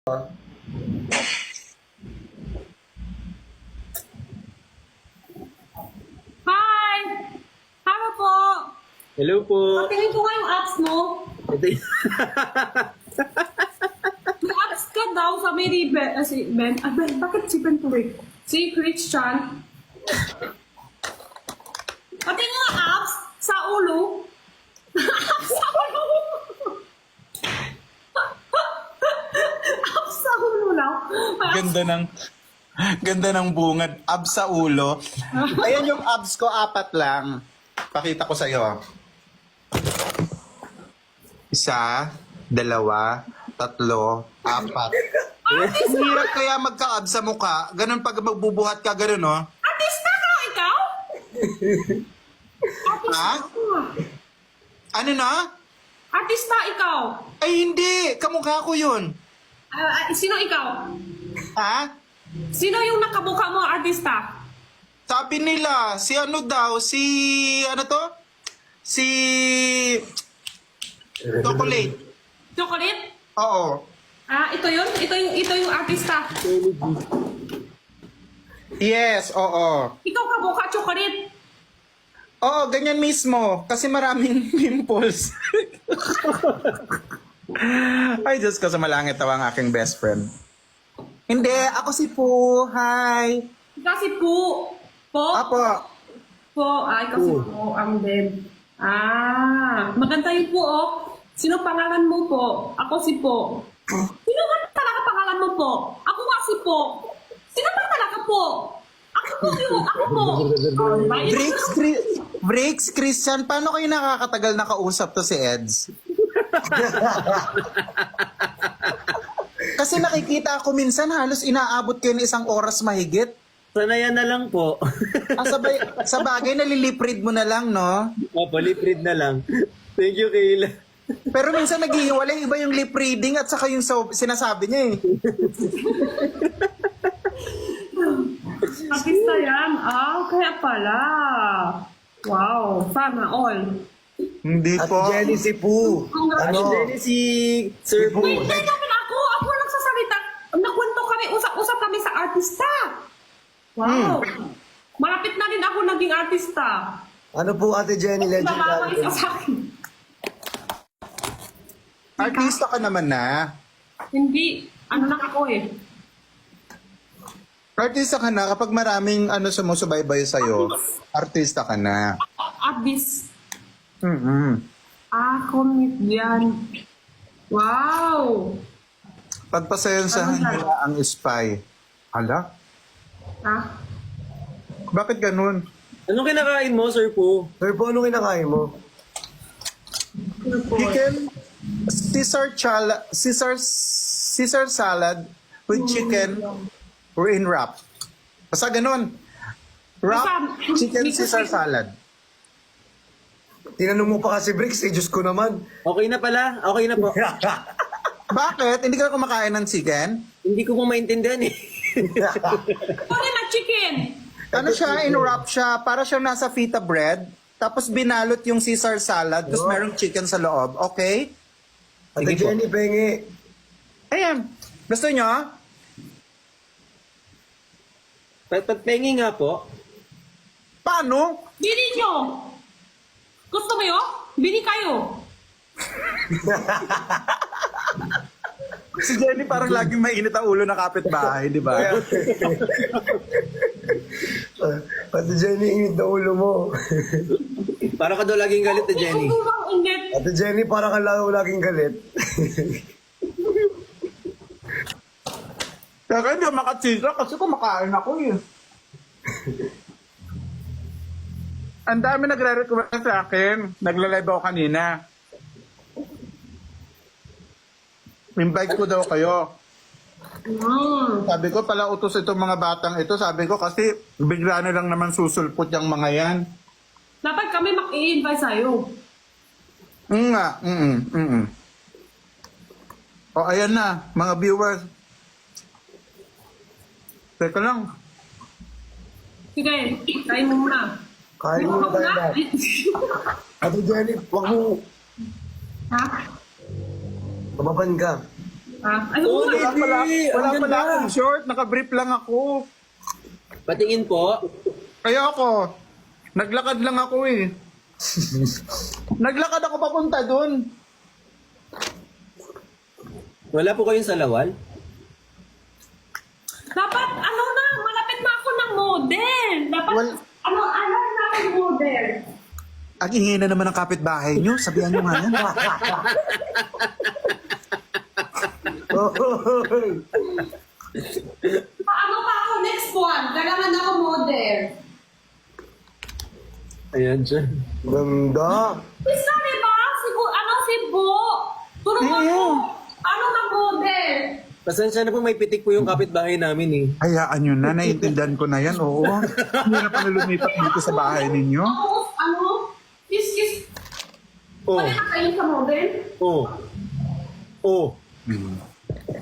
Hi! Hello po! Hello po. Patingin ko nga yung apps mo. Ito y- May apps ka daw sa may Ben. Si Ben. Ben, bakit si Ben to eh? Si Christian. Patingin nga apps sa ulo. Apps sa ulo. Apps sa ulo lang. Ganda ng bungad. Abs sa ulo. Ayan yung abs ko, 4 lang. Pakita ko sa'yo. 1, 2, 3, 4. Ang hirap kaya magka-abs sa mukha. Ganun pag magbubuhat ka, ganun, no? Artista ka ikaw? Ha? Ano na? Artista ikaw? Ay, hindi. Kamukha ko yun. Sino ikaw? Ha? Sino yung nakabuka mo artista? Sabi nila, si ano daw, ano to? Si Chocolate. Chocolate? Oo. Ito yun? Ito yung artista. Yes, oo. Ikaw kabuka chocolate. Oo, ganyan mismo. Kasi maraming pimples. Ay, Diyos ko, sumalangit daw ang aking best friend. Hindi, ako si Poo. Hi. Kasi po. Po? Apo. Po. Ikaw si po. Ang din. Maganda yung po, oh. Sino pangalan mo po? Ako si po. Sino ba talaga pangalan mo po? Ako nga si po. Sino ba talaga po? Ako po yung, ako po. Breaks, Christian, paano kayo nakakatagal nakausap to si Eds? Kasi nakikita ako minsan halos inaabot kayo ng 1 oras mahigit. Sanayan na lang po. Sa bagay, naliliprid mo na lang, no? Opo, lip read na lang. Thank you, Kayla. Pero minsan naghihiwalay, iba yung lip reading at saka yung sinasabi niya eh. Artista yan. Kaya pala. Wow. Sana all. Hindi At po. Jenny si Poo. Ano? Jenny si Sir Po. Hindi naman ako. Ako lang sasalita. Nagkwento kami, usap kami sa artista. Wow. Malapit na rin ako naging artista. Ano po Ate Jenny, legend Tama natin. isa sa akin. Artista ka naman na. Hindi. Ano lang ako eh. Artista ka na kapag maraming sumusubaybay sa'yo. Artista ka na. Artist. Mm-mm. Comedian. Wow. Pagpasayansahan nila ang spy. Hala? Bakit ganun? Anong kinakain mo, Sir Po? Sir Po, ano kinakain mo? Chicken, Caesar salad with chicken in wrap. Basta ganun. Wrap, chicken Caesar salad. Tinanong mo pa kasi Bricks, Diyos ko naman. Okay na pala. Okay na po. Bakit? Hindi ka kumakain ng chicken? Hindi ko po maintindihan eh. Ano na chicken? Ano siya? In-wrap siya. Para siyang nasa feta bread. Tapos binalot yung Caesar salad. Tapos merong chicken sa loob. Okay? Ate Sige po. Jenny, pengi. Ayan. Gusto nyo? Pengi nga po. Paano? Bili nyo. Gusto mo yun? Bili kayo. Si Jenny parang laging mainit ang ulo na kapitbahay, di ba? Ate Jenny, init na ulo mo. Para ka daw laging galit na Jenny. Ito lang init. Ate Jenny, parang kang laging galit. Kaya hindi makachika kasi kumakain ako eh. Ang dami nagre-request sa akin. Nagla-live ako kanina. Invite ko daw kayo. Sabi ko pala utos itong mga batang ito. Sabi ko kasi bigla na lang naman susulpot yung mga yan. Dapat kami mag-i-invite sa'yo. Nga. O ayan na, mga viewers. Teka lang. Sige, kain mo muna. Kain mo na tayo na. Ate Jenny, wag mo. Ha? Mababan ka. Ay, Oo, Wala pala, Hindi, wala ang pala ganda. akong short. Naka-brief lang ako. Patingin po. Kaya ako, naglakad lang ako eh. Naglakad ako papunta dun. Wala po kayong salawal? dapat, ano na, malapit na ako ng model. Dapat, Well- ano na ang model. Ang ingay na naman ng kapitbahay nyo. Sabihan nyo nga yan. Paano pa ako next one? Kailangan ako model. Ayan siya. Ganda. Isa, di ba? Si Bo. Turuan mo. Ano na model? Pasensya na po, may pitik po yung kapitbahay namin eh. Hayaan nyo na. Naiintindihan ko na yan. Oo. Hindi na pa lumipat dito sa bahay ninyo. Ano? Kiss. Oh, Pwede na kayo sa model? oh, oh,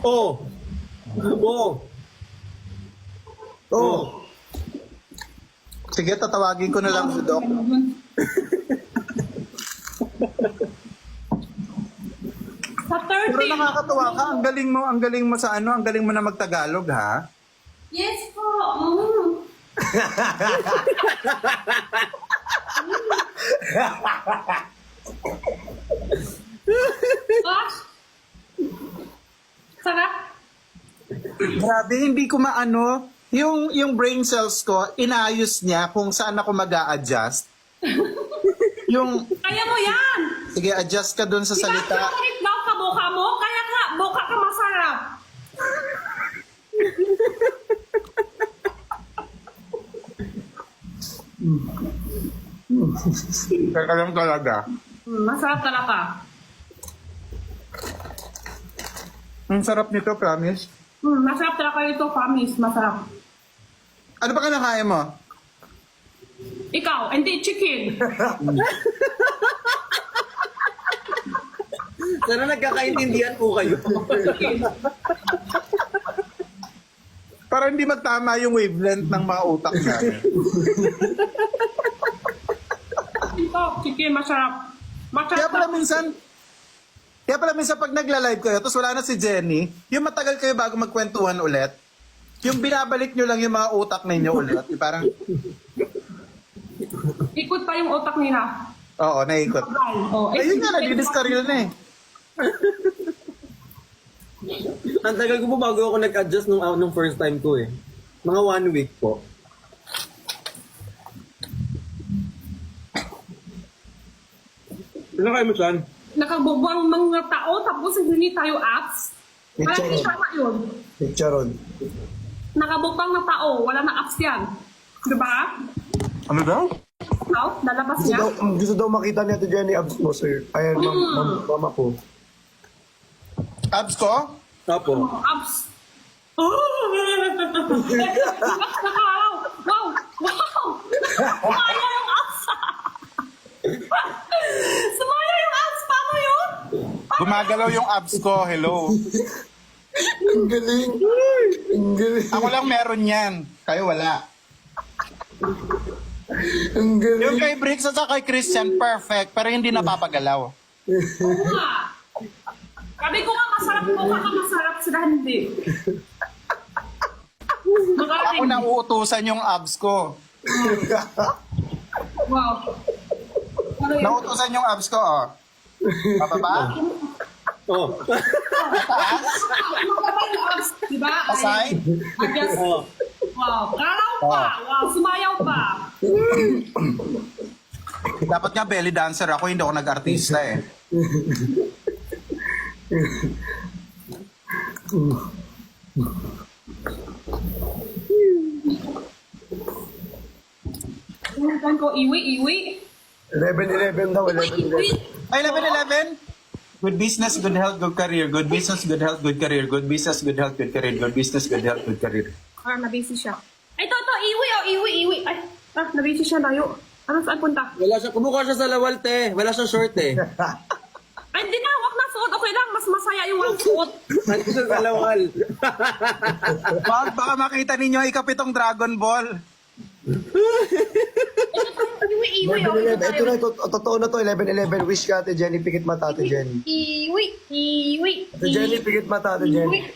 oh, oh, Oh. Sige, tatawagin ko na lang si Doc. Sa 30. Pero nakakatuwa ka. Ang galing mo sa ano. Ang galing mo na magtagalog, ha? Yes po. Mm. Gosh. Sarap. Grabe, hindi ko maano. Yung brain cells ko, inaayos niya kung saan ako mag-a-adjust. Yung, Kaya mo yan. sige, adjust ka dun sa Di ba, salita. chocolate daw ka buka mo? Kaya nga, buka ka masarap. Teka lang talaga. Masarap talaga. Ang sarap nito, promise. Masarap talaga ito, Famis. Masarap. Ano ba kinakain mo? Ikaw, hindi chicken. Sana nagkakaintindihan po kayo. Para hindi magtama yung wavelength ng mga utak namin. Ito, chicken, masarap. Kaya pala minsan pag nagla-live kayo, tapos wala na si Jenny, yung matagal kayo bago magkwentuhan ulit, yung binabalik nyo lang yung mga utak ninyo ulit. Yung parang, Ikot pa yung utak nila. oo, naikot. Oh, Ayun nga, nagdidiskaril na eh. Ang tagal ko po bago ako nag-adjust nung first time ko eh. Mga 1 week po. Ano kayo mo saan? Nakabubang mga tao, tapos hindi tayo apps. Kaya Picture. hindi tama yun. Picturon. Nakabukang na tao, wala na apps yan. Diba? Ano daw? Out, lalabas Gusto niya. gusto daw makita ni Ate Jenny abs mo, sir. Ayan, mama ko. Abs ko? Opo. Apps. Oh! Wow! Wow! Sumaya yung apps! Sumaya yung apps! Paano yun? Gumagalaw yung abs ko, hello. Ang galing. Ang galing. Ako lang meron yan, kayo wala. Ang galing. Yung kay Bricks at saka kay Christian, perfect, pero hindi napapagalaw. Oo nga. Sabi ko nga masarap mo ka masarap sila hindi. Ako Magaling. na uutusan yung abs ko. Wow. Ano yun? Nautusan yung abs ko, oh. Pababa? Oh. Mababa yung abs, diba? Aside? Adjust. Oh. Wow. Kalaw pa. Wow. Sumayaw pa. Dapat nga belly dancer ako, hindi ako nag-artista eh. Tumakan ko, iwi. 11-11 daw, 11-11. Ay, 11-11? Good business, good health, good career. Good business, good health, good career. Good business, good health, good career. Good business, good health, good career. Ah, nabisi siya. Ay, ito, iwi. Ay, nabisi siya layo. Ano saan punta? Wala siya, kumukuha siya sa lawal te. Wala siyang short eh. Ay, hindi na, wag na suot. Okay lang, mas masaya yung walang suot. Nandito siya sa lawal. Baka makita ninyo ikapitong Dragon Ball. Iwi, 11-11. Ito na, totoo na to. 11-11. Wish ka, Ate Jenny. Pikit mata, Ate Jenny. Iwi. Ate Jenny, pikit mata, Ate Jenny.